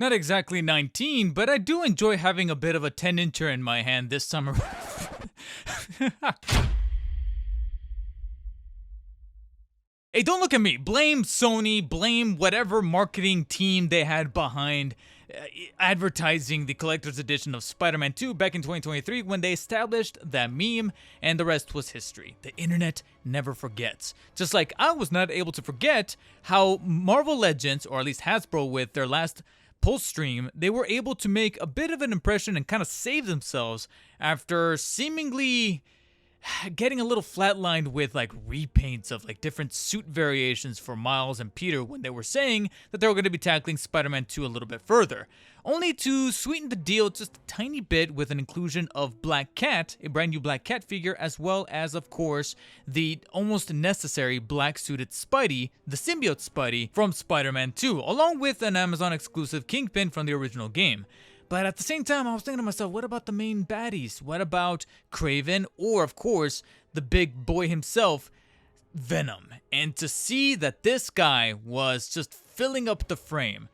Not exactly 19, but I do enjoy having a bit of a 10-incher in my hand this summer. Hey, don't look at me. Blame Sony, blame whatever marketing team they had behind advertising the collector's edition of Spider-Man 2 back in 2023 when they established that meme, and the rest was history. The internet never forgets. Just like I was not able to forget how Marvel Legends, or at least Hasbro with their last Pulse stream, they were able to make a bit of an impression and kind of save themselves after seemingly getting a little flatlined with like repaints of like different suit variations for Miles and Peter when they were saying that they were going to be tackling Spider-Man 2 a little bit further. Only to sweeten the deal just a tiny bit with an inclusion of Black Cat, a brand new Black Cat figure, as well as, of course, the almost necessary black-suited Spidey, the symbiote Spidey from Spider-Man 2, along with an Amazon exclusive Kingpin from the original game. But at the same time, I was thinking to myself, what about the main baddies? What about Kraven? Or, of course, the big boy himself, Venom. And to see that this guy was just filling up the frame,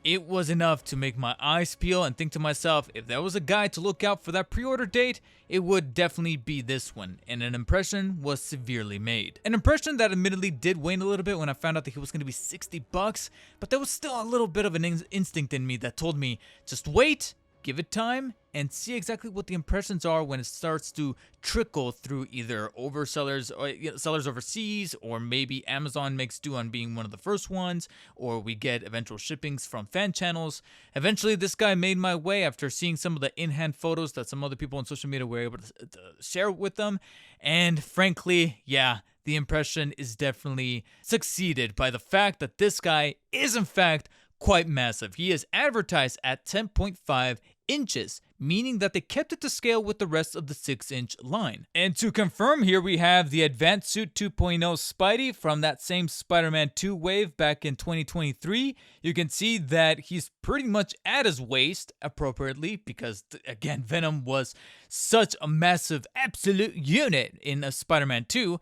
it was enough to make my eyes peel and think to myself, if there was a guy to look out for that pre-order date, it would definitely be this one, and an impression was severely made. An impression that admittedly did wane a little bit when I found out that he was going to be $60, but there was still a little bit of an instinct in me that told me, just wait, give it time, and see exactly what the impressions are when it starts to trickle through either oversellers or sellers overseas, or maybe Amazon makes do on being one of the first ones, or we get eventual shippings from fan channels. Eventually, this guy made my way after seeing some of the in-hand photos that some other people on social media were able to share with them, and frankly, yeah, the impression is definitely succeeded by the fact that this guy is in fact quite massive. He is advertised at 10.5 inches, meaning that they kept it to scale with the rest of the 6-inch line. And to confirm, here we have the Advanced Suit 2.0 Spidey from that same Spider-Man 2 wave back in 2023. You can see that he's pretty much at his waist appropriately because, again, Venom was such a massive absolute unit in Spider-Man 2.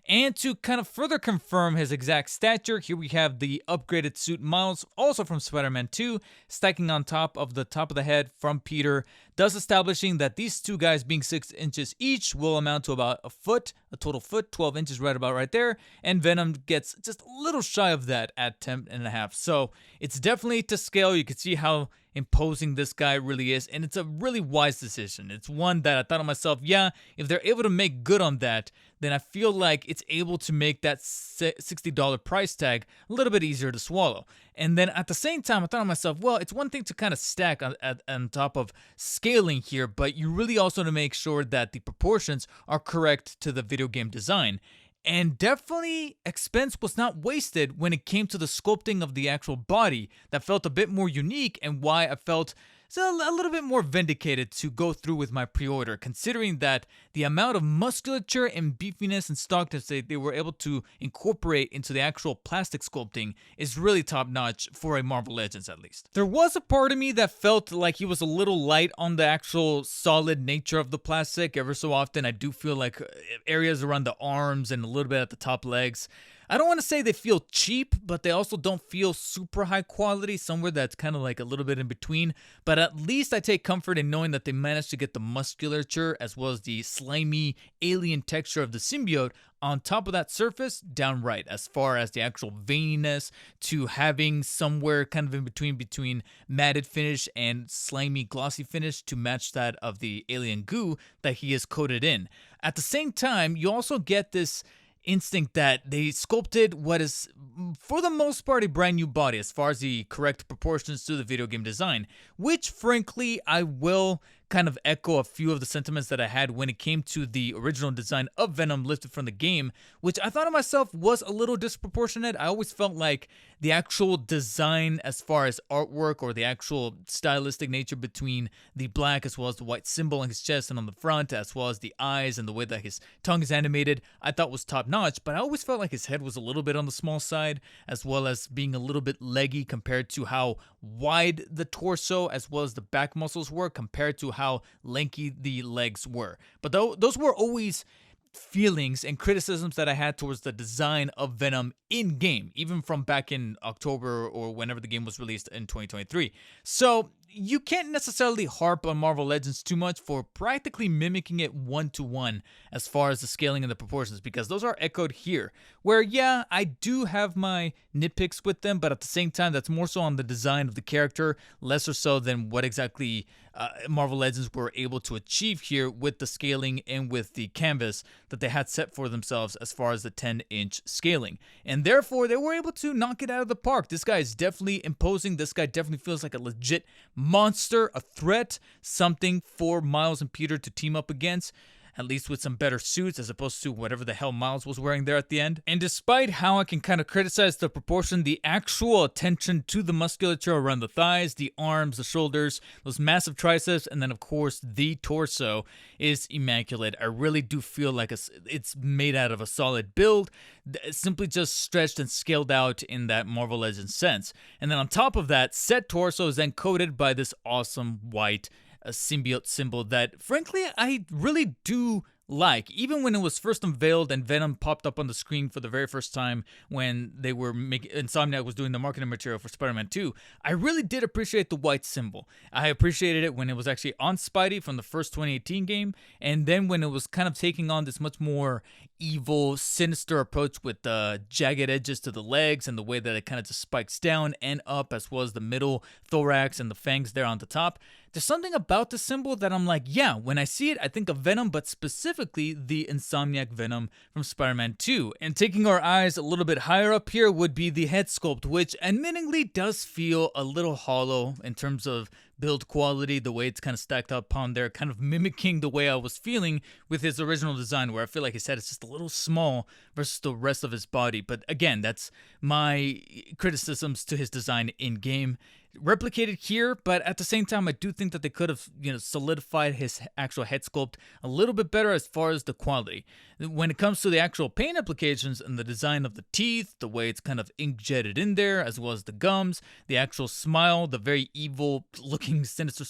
And to kind of further confirm his exact stature, here we have the upgraded suit Miles, also from Spider-Man 2, stacking on top of the head from Peter, thus establishing that these two guys being 6 inches each will amount to about a foot, a total foot, 12 inches right about right there, and Venom gets just a little shy of that at 10.5. So it's definitely to scale. You can see how imposing this guy really is, and it's a really wise decision. It's one that I thought to myself, yeah, if they're able to make good on that, then I feel like it's able to make that $60 price tag a little bit easier to swallow. And then at the same time, I thought to myself, well, it's one thing to kind of stack on top of scaling here, but you really also to make sure that the proportions are correct to the video game design. And definitely expense was not wasted when it came to the sculpting of the actual body that felt a bit more unique, and why I felt a little bit more vindicated to go through with my pre-order, considering that the amount of musculature and beefiness and stockness they were able to incorporate into the actual plastic sculpting is really top-notch for a Marvel Legends at least. There was a part of me that felt like he was a little light on the actual solid nature of the plastic. Ever so often I do feel like areas around the arms and a little bit at the top legs, I don't want to say they feel cheap, but they also don't feel super high quality, somewhere that's kind of like a little bit in between. But at least I take comfort in knowing that they managed to get the musculature as well as the slimy alien texture of the symbiote on top of that surface down right, as far as the actual veininess to having somewhere kind of in between matted finish and slimy glossy finish to match that of the alien goo that he is coated in. At the same time, you also get this instinct that they sculpted what is, for the most part, a brand new body as far as the correct proportions to the video game design, which frankly I will kind of echo a few of the sentiments that I had when it came to the original design of Venom lifted from the game, which I thought of myself was a little disproportionate. I always felt like the actual design as far as artwork or the actual stylistic nature between the black as well as the white symbol on his chest and on the front, as well as the eyes and the way that his tongue is animated, I thought was top notch, but I always felt like his head was a little bit on the small side, as well as being a little bit leggy compared to how wide the torso as well as the back muscles were compared to how lanky the legs were. But those were always feelings and criticisms that I had towards the design of Venom in game, even from back in October or whenever the game was released in 2023. So you can't necessarily harp on Marvel Legends too much for practically mimicking it one-to-one as far as the scaling and the proportions, because those are echoed here, where yeah, I do have my nitpicks with them, but at the same time, that's more so on the design of the character, lesser so than what exactly Marvel Legends were able to achieve here with the scaling and with the canvas that they had set for themselves as far as the 10-inch scaling. And therefore, they were able to knock it out of the park. This guy is definitely imposing. This guy definitely feels like a legit monster, a threat, something for Miles and Peter to team up against, at least with some better suits as opposed to whatever the hell Miles was wearing there at the end. And despite how I can kind of criticize the proportion, the actual attention to the musculature around the thighs, the arms, the shoulders, those massive triceps, and then of course the torso is immaculate. I really do feel like it's made out of a solid build, simply just stretched and scaled out in that Marvel Legends sense. And then on top of that, said torso is then coated by this awesome white symbiote symbol that frankly I really do like. Even when it was first unveiled and Venom popped up on the screen for the very first time when they were Insomniac was doing the marketing material for Spider-Man 2, I really did appreciate the white symbol. I appreciated it when it was actually on Spidey from the first 2018 game, and then when it was kind of taking on this much more evil, sinister approach with the jagged edges to the legs and the way that it kind of just spikes down and up, as well as the middle thorax and the fangs there on the top. There's something about the symbol that I'm like, yeah, when I see it, I think of Venom, but specifically the Insomniac Venom from Spider-Man 2. And taking our eyes a little bit higher up here would be the head sculpt, which admittingly does feel a little hollow in terms of build quality, the way it's kind of stacked up on there, kind of mimicking the way I was feeling with his original design, where I feel like his head is just a little small versus the rest of his body. But again, that's my criticisms to his design in game. Replicated here, but at the same time, I do think that they could have, solidified his actual head sculpt a little bit better as far as the quality. When it comes to the actual paint applications and the design of the teeth, the way it's kind of ink jetted in there, as well as the gums, the actual smile, the very evil looking, sinister,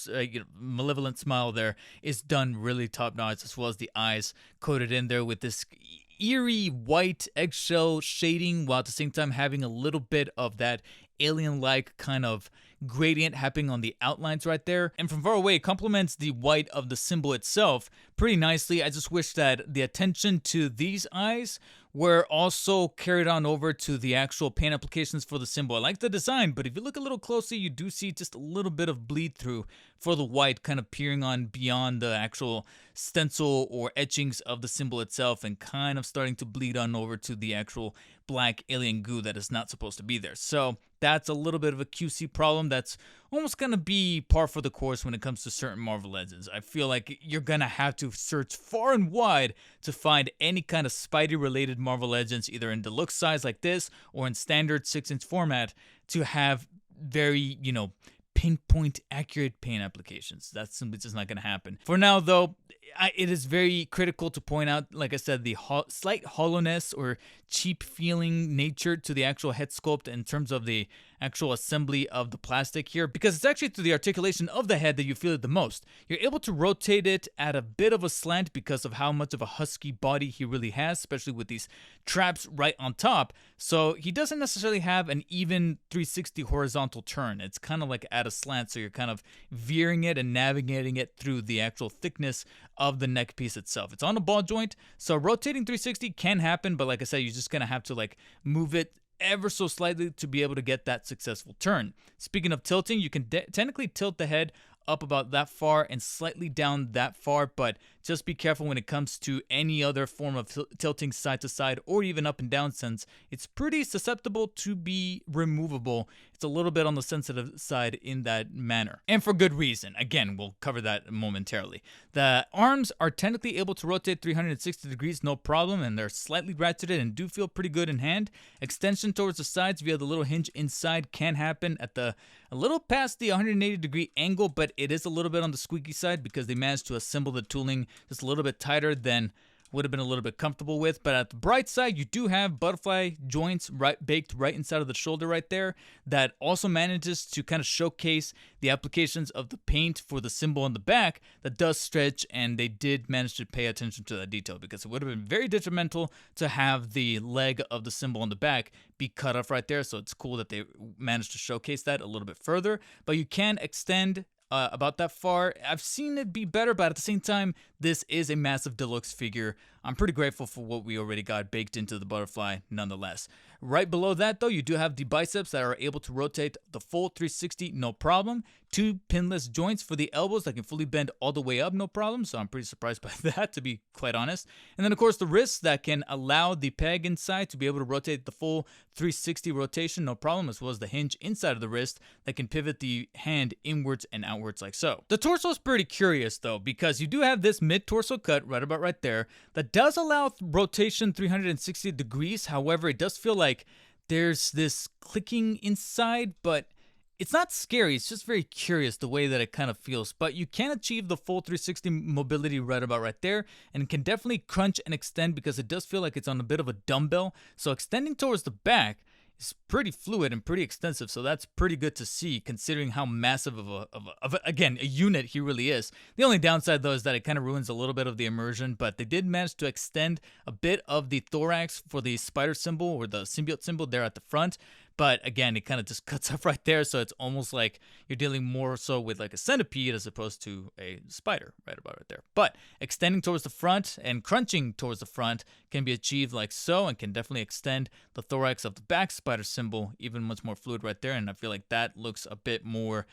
malevolent smile there is done really top notch, as well as the eyes coated in there with this eerie white eggshell shading, while at the same time having a little bit of that alien-like kind of gradient happening on the outlines right there. And from far away, it complements the white of the symbol itself pretty nicely. I just wish that the attention to these eyes were also carried on over to the actual paint applications for the symbol. I like the design, but if you look a little closely, you do see just a little bit of bleed through for the white kind of peering on beyond the actual stencil or etchings of the symbol itself and kind of starting to bleed on over to the actual black alien goo that is not supposed to be there. So that's a little bit of a QC problem that's almost going to be par for the course when it comes to certain Marvel Legends. I feel like you're going to have to search far and wide to find any kind of Spidey-related Marvel Legends, either in deluxe size like this or in standard 6-inch format, to have very, pinpoint accurate paint applications. That's simply just not going to happen. For now, though, it is very critical to point out, like I said, the slight hollowness or cheap feeling nature to the actual head sculpt in terms of the actual assembly of the plastic here, because it's actually through the articulation of the head that you feel it the most. You're able to rotate it at a bit of a slant because of how much of a husky body he really has, especially with these traps right on top. So he doesn't necessarily have an even 360 horizontal turn. It's kind of like at a slant, so you're kind of veering it and navigating it through the actual thickness of the neck piece itself. It's on a ball joint, so rotating 360 can happen, but like I said, you're just gonna have to move it ever so slightly to be able to get that successful turn. Speaking of tilting, you can technically tilt the head up about that far and slightly down that far, but just be careful when it comes to any other form of tilting side to side or even up and down, since it's pretty susceptible to be removable. It's a little bit on the sensitive side in that manner, and for good reason. Again, we'll cover that momentarily. The arms are technically able to rotate 360 degrees, no problem, and they're slightly ratcheted and do feel pretty good in hand. Extension towards the sides via the little hinge inside can happen at a little past the 180 degree angle, but it is a little bit on the squeaky side because they managed to assemble the tooling just a little bit tighter than would have been a little bit comfortable with. But at the bright side, you do have butterfly joints baked right inside of the shoulder right there that also manages to kind of showcase the applications of the paint for the symbol on the back that does stretch, and they did manage to pay attention to that detail, because it would have been very detrimental to have the leg of the symbol on the back be cut off right there. So it's cool that they managed to showcase that a little bit further, but you can extend about that far. I've seen it be better, but at the same time, this is a massive deluxe figure. I'm pretty grateful for what we already got baked into the butterfly nonetheless. Right below that though, you do have the biceps that are able to rotate the full 360 no problem. 2 pinless joints for the elbows that can fully bend all the way up no problem, so I'm pretty surprised by that, to be quite honest. And then of course the wrists that can allow the peg inside to be able to rotate the full 360 rotation no problem, as well as the hinge inside of the wrist that can pivot the hand inwards and outwards like so. The torso is pretty curious though, because you do have this mid-torso cut right about right there that does allow rotation 360 degrees. However, it does feel like there's this clicking inside, but it's not scary. It's just very curious the way that it kind of feels. But you can achieve the full 360 mobility right about right there, and can definitely crunch and extend because it does feel like it's on a bit of a dumbbell. So extending towards the back is pretty fluid and pretty extensive, so that's pretty good to see considering how massive of a unit he really is. The only downside though is that it kind of ruins a little bit of the immersion, but they did manage to extend a bit of the thorax for the spider symbol or the symbiote symbol there at the front. But again, it kind of just cuts off right there, so it's almost like you're dealing more so with like a centipede as opposed to a spider right about right there. But extending towards the front and crunching towards the front can be achieved like so, and can definitely extend the thorax of the back spider symbol even much more fluid right there. And I feel like that looks a bit more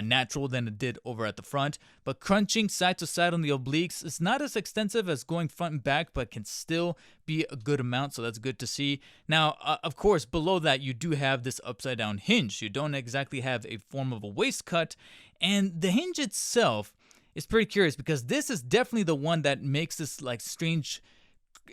natural than it did over at the front. But crunching side to side on the obliques is not as extensive as going front and back, but can still be a good amount, so that's good to see. Now, of course, below that you do have this upside down hinge. You don't exactly have a form of a waist cut, and the hinge itself is pretty curious because this is definitely the one that makes this like strange,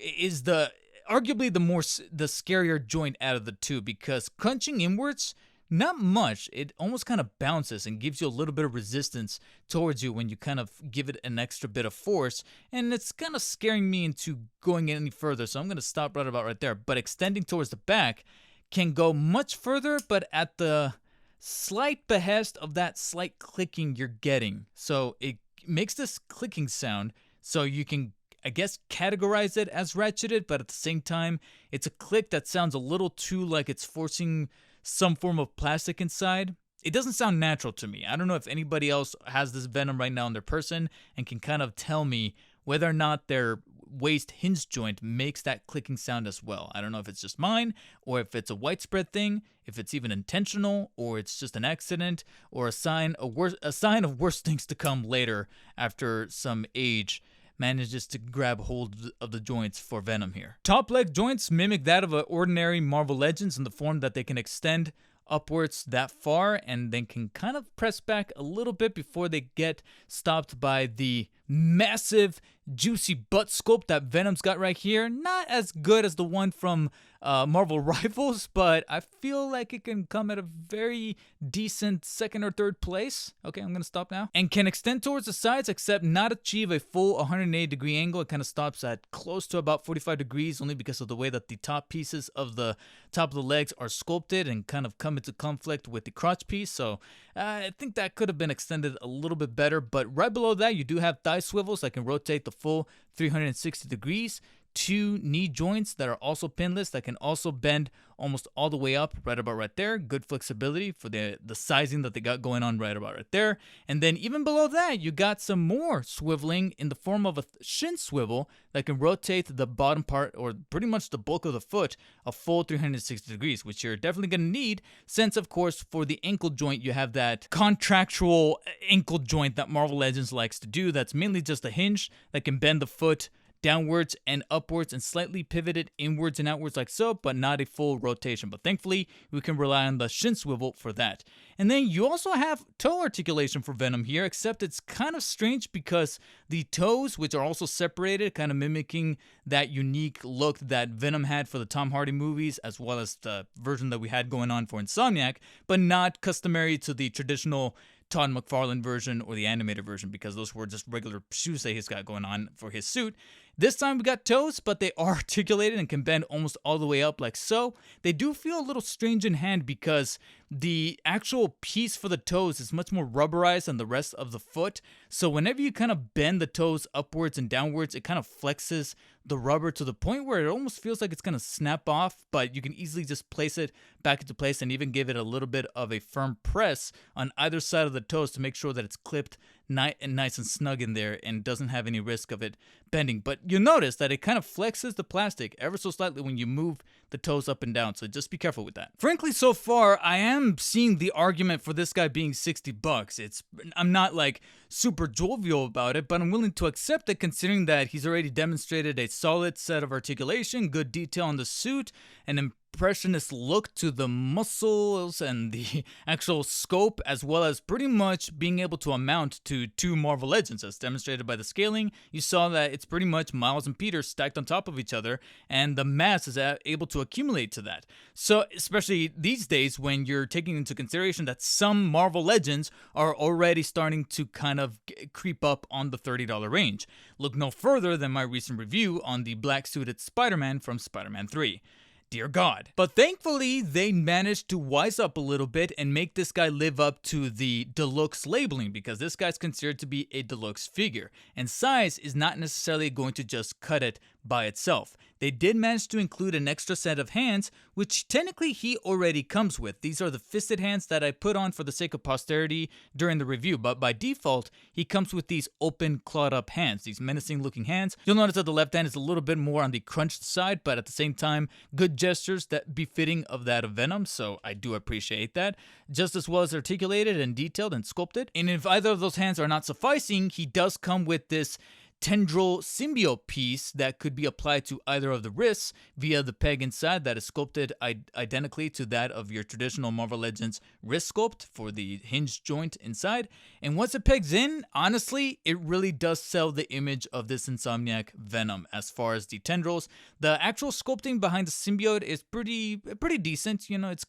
is the arguably the scarier joint out of the two, because crunching inwards, not much. It almost kind of bounces and gives you a little bit of resistance towards you when you kind of give it an extra bit of force, and it's kind of scaring me into going any further, so I'm going to stop right about right there. But extending towards the back can go much further, but at the slight behest of that slight clicking you're getting. So it makes this clicking sound, so you can, I guess, categorize it as ratcheted, but at the same time, it's a click that sounds a little too like it's forcing some form of plastic inside. It doesn't sound natural to me. I don't know if anybody else has this Venom right now in their person and can kind of tell me whether or not their waist hinge joint makes that clicking sound as well. I don't know if it's just mine, or if it's a widespread thing, if it's even intentional, or it's just an accident, or a sign of worse things to come later after some age manages to grab hold of the joints for Venom here. Top leg joints mimic that of an ordinary Marvel Legends in the form that they can extend upwards that far and then can kind of press back a little bit before they get stopped by the massive juicy butt sculpt that Venom's got right here. Not as good as the one from Marvel Rivals, but I feel like it can come at a very decent second or third place. Okay, I'm gonna stop now. And can extend towards the sides, except not achieve a full 180 degree angle. It kind of stops at close to about 45 degrees, only because of the way that the top pieces of the top of the legs are sculpted and kind of come into conflict with the crotch piece. So I think that could have been extended a little bit better. But right below that, you do have thigh swivels that can rotate the full 360 degrees. 2 knee joints that are also pinless that can also bend almost all the way up right about right there. Good flexibility for the sizing that they got going on right about right there. And then even below that, you got some more swiveling in the form of a shin swivel that can rotate the bottom part, or pretty much the bulk of the foot, a full 360 degrees, which you're definitely going to need, since of course for the ankle joint you have that contractual ankle joint that Marvel Legends likes to do. That's mainly just a hinge that can bend the foot downwards and upwards and slightly pivoted inwards and outwards like so, but not a full rotation. But thankfully, we can rely on the shin swivel for that. And then you also have toe articulation for Venom here, except it's kind of strange because the toes, which are also separated, kind of mimicking that unique look that Venom had for the Tom Hardy movies, as well as the version that we had going on for Insomniac, but not customary to the traditional Todd McFarlane version or the animated version, because those were just regular shoes that he's got going on for his suit. This time we got toes, but they are articulated and can bend almost all the way up like so. They do feel a little strange in hand because the actual piece for the toes is much more rubberized than the rest of the foot. So whenever you kind of bend the toes upwards and downwards, it kind of flexes the rubber to the point where it almost feels like it's going to snap off, but you can easily just place it back into place and even give it a little bit of a firm press on either side of the toes to make sure that it's clipped nice and snug in there and doesn't have any risk of it bending. But you'll notice that it kind of flexes the plastic ever so slightly when you move the toes up and down, so just be careful with that. Frankly, so far, I am seeing the argument for this guy being $60. I'm not like super jovial about it, but I'm willing to accept it considering that he's already demonstrated a solid set of articulation, good detail on the suit, an impressionist look to the muscles and the actual scope, as well as pretty much being able to amount to 2 Marvel Legends, as demonstrated by the scaling. You saw that it's pretty much Miles and Peter stacked on top of each other, and the mass is able to accumulate to that. So especially these days when you're taking into consideration that some Marvel Legends are already starting to kind of creep up on the $30 range. Look no further than my recent review on the black suited Spider-Man from Spider-Man 3. Dear God. But thankfully, they managed to wise up a little bit and make this guy live up to the deluxe labeling, because this guy's considered to be a deluxe figure, and size is not necessarily going to just cut it by itself. They did manage to include an extra set of hands, which technically he already comes with. These are the fisted hands that I put on for the sake of posterity during the review, but by default, he comes with these open, clawed up hands, these menacing looking hands. You'll notice that the left hand is a little bit more on the crunched side, but at the same time, good gestures that befitting of that of Venom, so I do appreciate that. Just as well as articulated and detailed and sculpted. And if either of those hands are not sufficing, he does come with this tendril symbiote piece that could be applied to either of the wrists via the peg inside that is sculpted identically to that of your traditional Marvel Legends wrist sculpt for the hinge joint inside. And once it pegs in, honestly, it really does sell the image of this Insomniac Venom as far as the tendrils. The actual sculpting behind the symbiote is pretty decent. You know, it's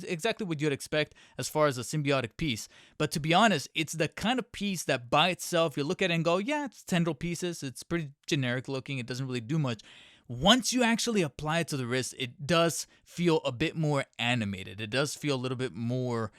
exactly what you'd expect as far as a symbiotic piece. But to be honest, it's the kind of piece that by itself you look at it and go, yeah, it's tendril pieces, it's pretty generic looking, it doesn't really do much. Once you actually apply it to the wrist, it does feel a bit more animated. It does feel a little bit more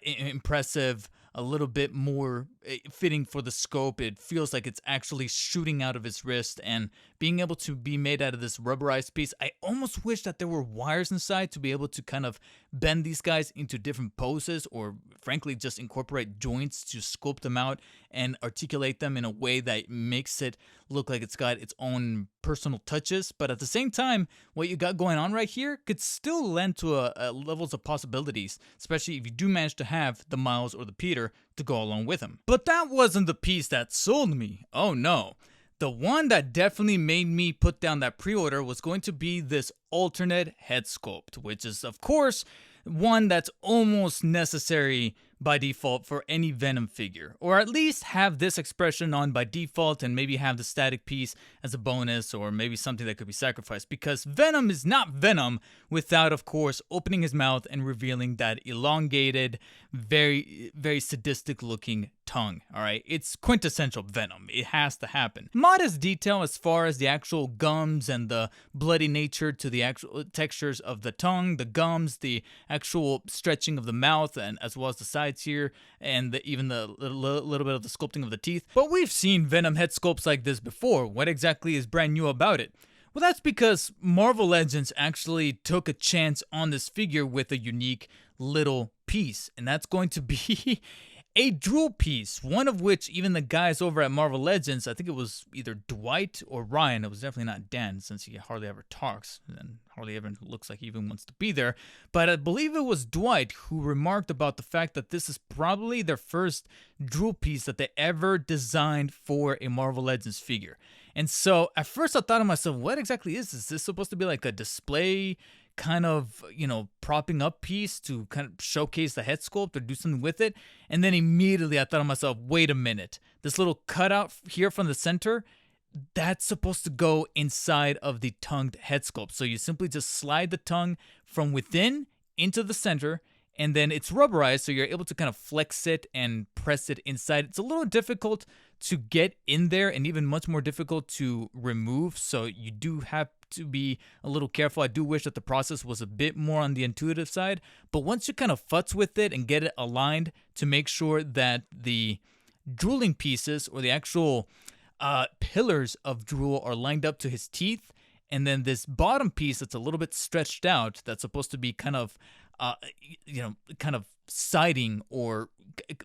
impressive, a little bit more fitting for the scope. It feels like it's actually shooting out of his wrist, and being able to be made out of this rubberized piece, I almost wish that there were wires inside to be able to kind of bend these guys into different poses, or frankly just incorporate joints to sculpt them out and articulate them in a way that makes it look like it's got its own personal touches. But at the same time, what you got going on right here could still lend to levels of possibilities, especially if you do manage to have the Miles or the Peter to go along with him. But that wasn't the piece that sold me. Oh no. The one that definitely made me put down that pre-order was going to be this alternate head sculpt, which is of course one that's almost necessary by default for any Venom figure, or at least have this expression on by default and maybe have the static piece as a bonus, or maybe something that could be sacrificed, because Venom is not Venom without, of course, opening his mouth and revealing that elongated, very sadistic looking tongue. All right, it's quintessential Venom. It has to happen. Modest detail as far as the actual gums and the bloody nature to the actual textures of the tongue, the gums, the actual stretching of the mouth, and as well as the sides here, and even the little bit of the sculpting of the teeth. But we've seen Venom head sculpts like this before. What exactly is brand new about it? Well, that's because Marvel Legends actually took a chance on this figure with a unique little piece, and that's going to be a drool piece, one of which even the guys over at Marvel Legends, I think it was either Dwight or Ryan, it was definitely not Dan since he hardly ever talks and hardly ever looks like he even wants to be there, but I believe it was Dwight who remarked about the fact that this is probably their first drool piece that they ever designed for a Marvel Legends figure. And so at first I thought to myself, what exactly is this? Is this supposed to be like a display kind of, you know, propping up piece to kind of showcase the head sculpt or do something with it? And then immediately I thought to myself, wait a minute, this little cutout here from the center, that's supposed to go inside of the tongued head sculpt. So you simply just slide the tongue from within into the center, and then it's rubberized, so you're able to kind of flex it and press it inside. It's a little difficult to get in there and even much more difficult to remove, so you do have to be a little careful. I do wish that the process was a bit more on the intuitive side, but once you kind of futz with it and get it aligned to make sure that the drooling pieces or the actual pillars of drool are lined up to his teeth, and then this bottom piece that's a little bit stretched out, that's supposed to be kind of kind of siding or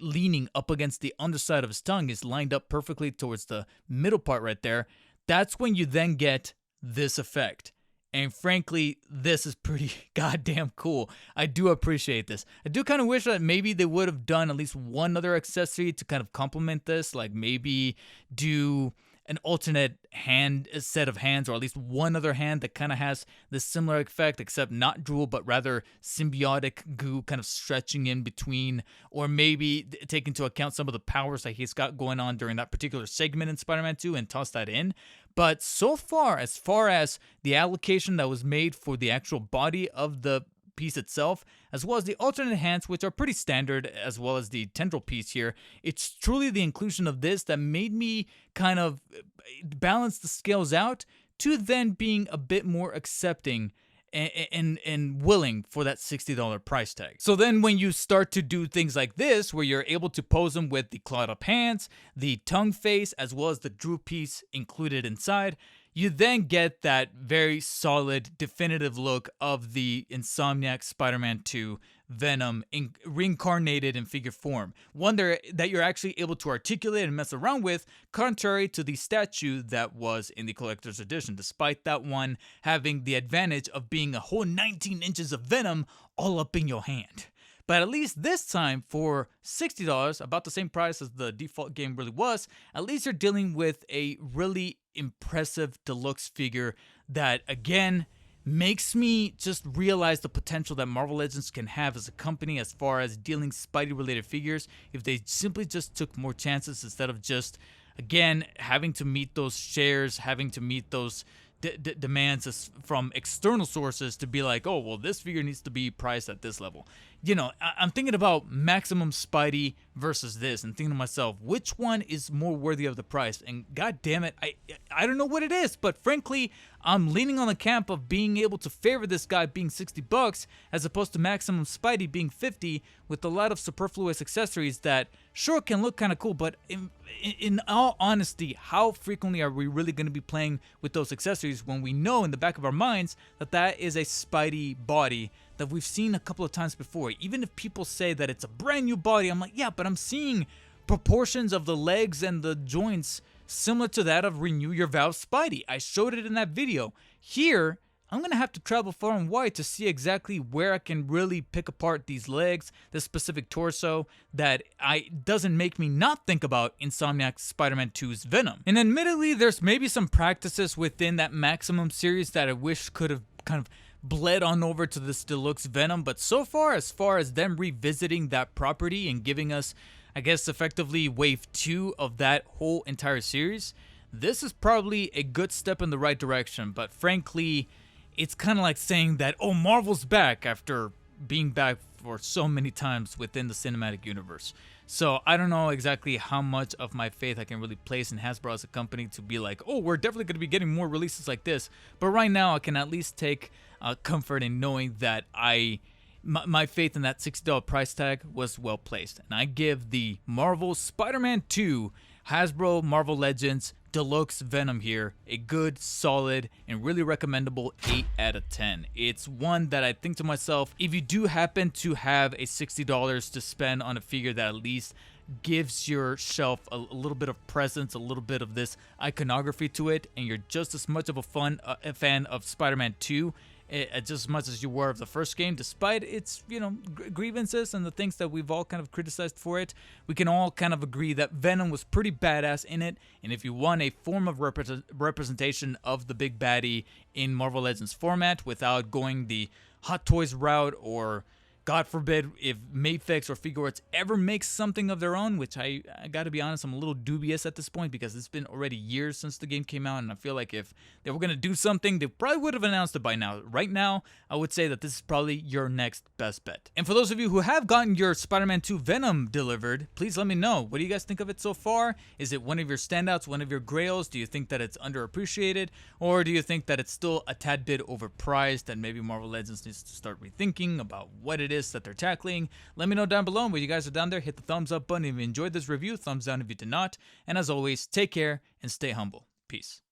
leaning up against the underside of his tongue, is lined up perfectly towards the middle part right there. That's when you then get this effect. And frankly, this is pretty goddamn cool. I do appreciate this. I do kind of wish that maybe they would have done at least one other accessory to kind of complement this, like maybe do an alternate hand, a set of hands, or at least one other hand that kind of has this similar effect, except not drool, but rather symbiotic goo kind of stretching in between, or maybe take into account some of the powers that he's got going on during that particular segment in Spider-Man 2 and toss that in. But so far as the allocation that was made for the actual body of the piece itself, as well as the alternate hands, which are pretty standard, as well as the tendril piece here, it's truly the inclusion of this that made me kind of balance the scales out to then being a bit more accepting and willing for that $60 price tag. So then when you start to do things like this, where you're able to pose them with the clawed up hands, the tongue face, as well as the drool piece included inside, you then get that very solid, definitive look of the Insomniac Spider-Man 2 Venom reincarnated in figure form. One that you're actually able to articulate and mess around with, contrary to the statue that was in the collector's edition, despite that one having the advantage of being a whole 19 inches of Venom all up in your hand. But at least this time, for $60, about the same price as the default game really was, at least you're dealing with a really impressive deluxe figure that, again, makes me just realize the potential that Marvel Legends can have as a company as far as dealing Spidey-related figures if they simply just took more chances instead of just, again, having to meet those shares, having to meet those demands from external sources to be like, oh, well, this figure needs to be priced at this level. You know, I'm thinking about Maximum Spidey versus this and thinking to myself, which one is more worthy of the price? And god damn it, I don't know what it is, but frankly, I'm leaning on the camp of being able to favor this guy being $60 as opposed to Maximum Spidey being $50, with a lot of superfluous accessories that sure can look kind of cool, but in all honesty, how frequently are we really going to be playing with those accessories when we know in the back of our minds that that is a Spidey body that we've seen a couple of times before? Even if people say that it's a brand new body, I'm like, yeah, but I'm seeing proportions of the legs and the joints similar to that of Renew Your Vows Spidey. I showed it in that video. Here, I'm going to have to travel far and wide to see exactly where I can really pick apart these legs, this specific torso, that doesn't make me not think about Insomniac Spider-Man 2's Venom. And admittedly, there's maybe some practices within that Maximum series that I wish could have kind of bled on over to this deluxe Venom, but so far as them revisiting that property and giving us, I guess, effectively wave 2 of that whole entire series, this is probably a good step in the right direction. But frankly, it's kind of like saying that, oh, Marvel's back after being back for so many times within the cinematic universe. So I don't know exactly how much of my faith I can really place in Hasbro as a company to be like, oh, we're definitely going to be getting more releases like this. But right now, I can at least take comfort in knowing that my faith in that $60 price tag was well placed. And I give the Marvel Spider-Man 2 Hasbro Marvel Legends Deluxe Venom here a good, solid, and really recommendable 8 out of 10. It's one that I think to myself, if you do happen to have a $60 to spend on a figure that at least gives your shelf a little bit of presence, a little bit of this iconography to it, and you're just as much of a fan of Spider-Man 2 just as much as you were of the first game, despite its, grievances and the things that we've all kind of criticized for it, we can all kind of agree that Venom was pretty badass in it. And if you want a form of representation of the big baddie in Marvel Legends format without going the Hot Toys route or God forbid if Mafex or Figuarts ever make something of their own, which I gotta be honest, I'm a little dubious at this point because it's been already years since the game came out, and I feel like if they were gonna do something, they probably would have announced it by now. Right now, I would say that this is probably your next best bet. And for those of you who have gotten your Spider-Man 2 Venom delivered, please let me know. What do you guys think of it so far? Is it one of your standouts, one of your grails? Do you think that it's underappreciated? Or do you think that it's still a tad bit overpriced and maybe Marvel Legends needs to start rethinking about what it is that they're tackling? Let me know down below. When you guys are down there, hit the thumbs up button if you enjoyed this review, thumbs down if you did not, and as always, take care and stay humble. Peace.